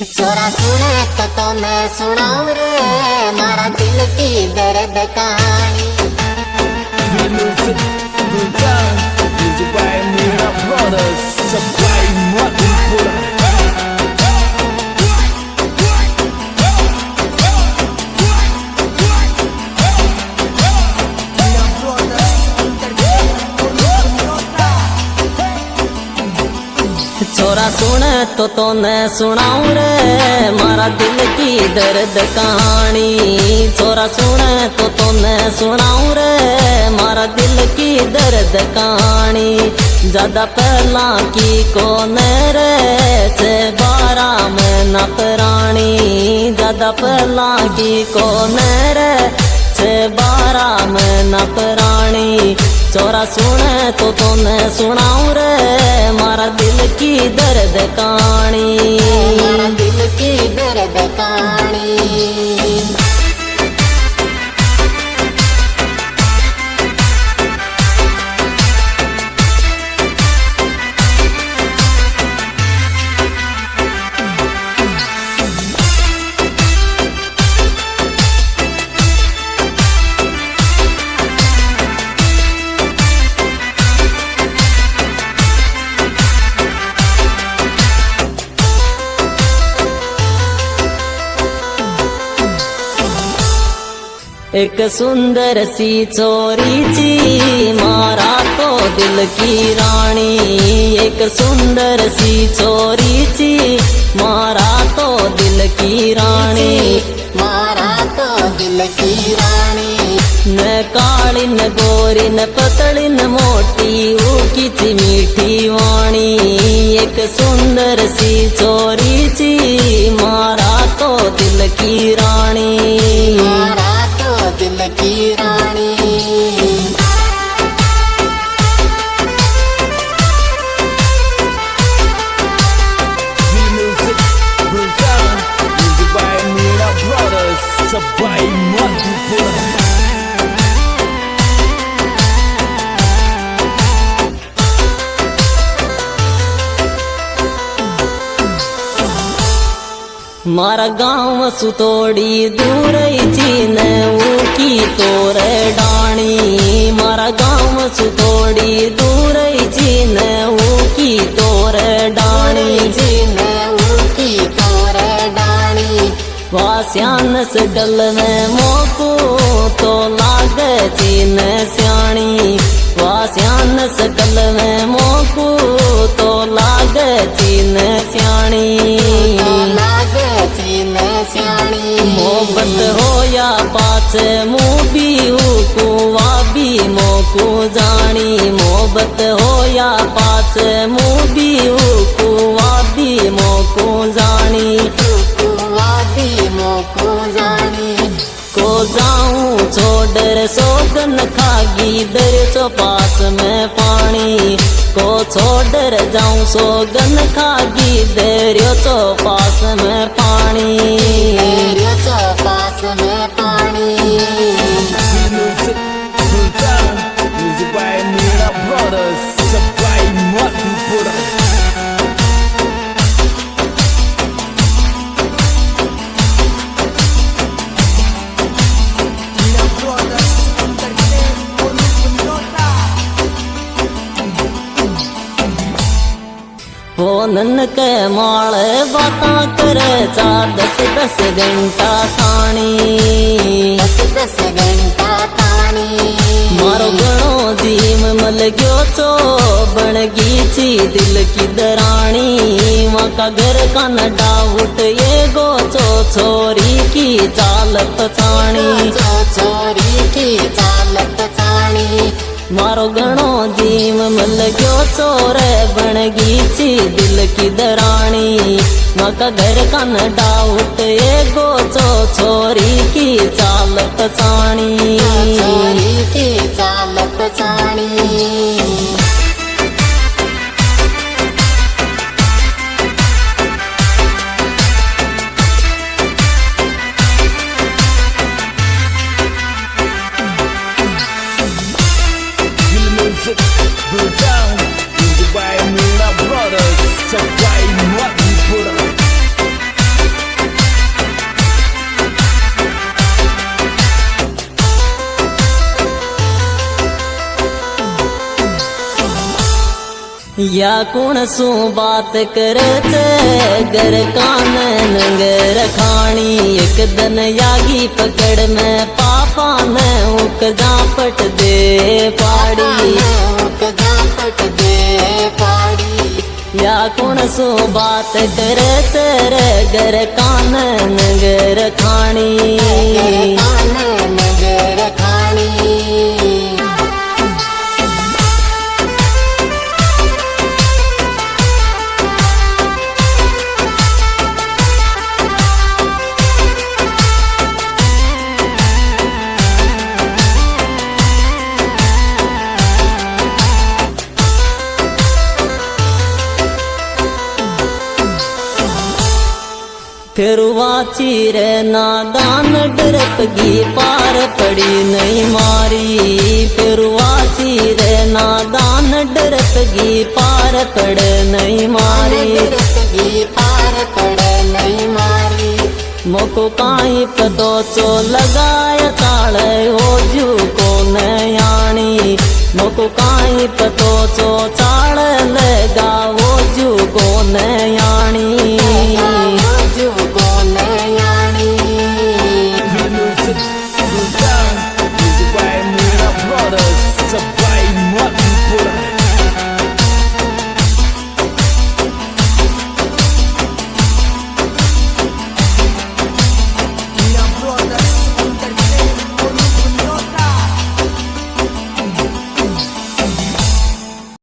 छोरा सुने तो मैं सुनाऊं रे मारा दिल की दर्द कहानी। छोरा सुने तो मैं सुनाऊं रे मारा दिल की दर्द कहानी। छोरा सुने तो मैं सुनाऊं रे मारा दिल की दर्द कहानी। ज्यादा पहला की कौन रे से 12 महीना पुरानी। ज्यादा पहला की कौन रे से 12 महीना पुरानी। छोरा सुने तो मैं सुनाऊं रे मारा दिल की दर्द कहानी। मारा दिल की दर्द कहानी। एक सुंदर सी छोरी थी मारा तो दिल की रानी। एक सुंदर सी छोरी थी मारा तो दिल की रानी। मारा तो दिल की रानी। न काली न गोरी न पतली न मोटी ऊकी थी मीठी वाणी। एक सुंदर सी छोरी थी मारा तो दिल की रानी। मारा तो दिल की रानी। मारा गाँव सुतोड़ी दूर चीन ऊकी तोर डाणी। मारा गाँव सुतोड़ी दूर चीन ऊकी तोर डाणी। जीन ऊकी तोर डाणी। वास्यान से डल में मोकू तो लाग चीन स्याणी। वास्यान से डल में मोकू तो लाग चीन स्याणी। मोहब्बत हो या पास मुँह भी हुआ भी मोकू जानी। मोहब्बत हो या पास मुँह भी हुआ भी मोकू जानी। को जाऊं छोड़ सोगन खागी दर चो पास में पानी। को छोड़ जाऊं सोगन खागी दर चो पास में पानी। चो पास में पानी। फोनन के माल बाता करे 10 घंटा थानी। 10 घंटा थानी। मारो गणो दीम मल गयो चो बनगी थी दिल की दरानी। माँ का घर का न डाउट ये गो चो छोरी की चालत छाणी। छोरी की चालत छाणी। मारो गणो जीव मल गयो चोर बनगी थी दिल की दरानी। माँ का घर का न डाउट ये गो चो छोरी की चालत छाणी। छोरी की चालत छाणी। या कुण सू बात करे छे गर कान नंगर खाणी एक दिन यागी पकड़ में पापा ने उक जापट दे पाड़ी या कुण सू बात करे छे गर कान नंगर खाणी फिर वाची रे नादान डरपगी पार पड़ी नहीं मारी फिर वाची रे नादान डरपगी पार पड़ नहीं मारी मोको काई पतो चो लगाया ताले हो जू को नयाणी मोको काई पतो चो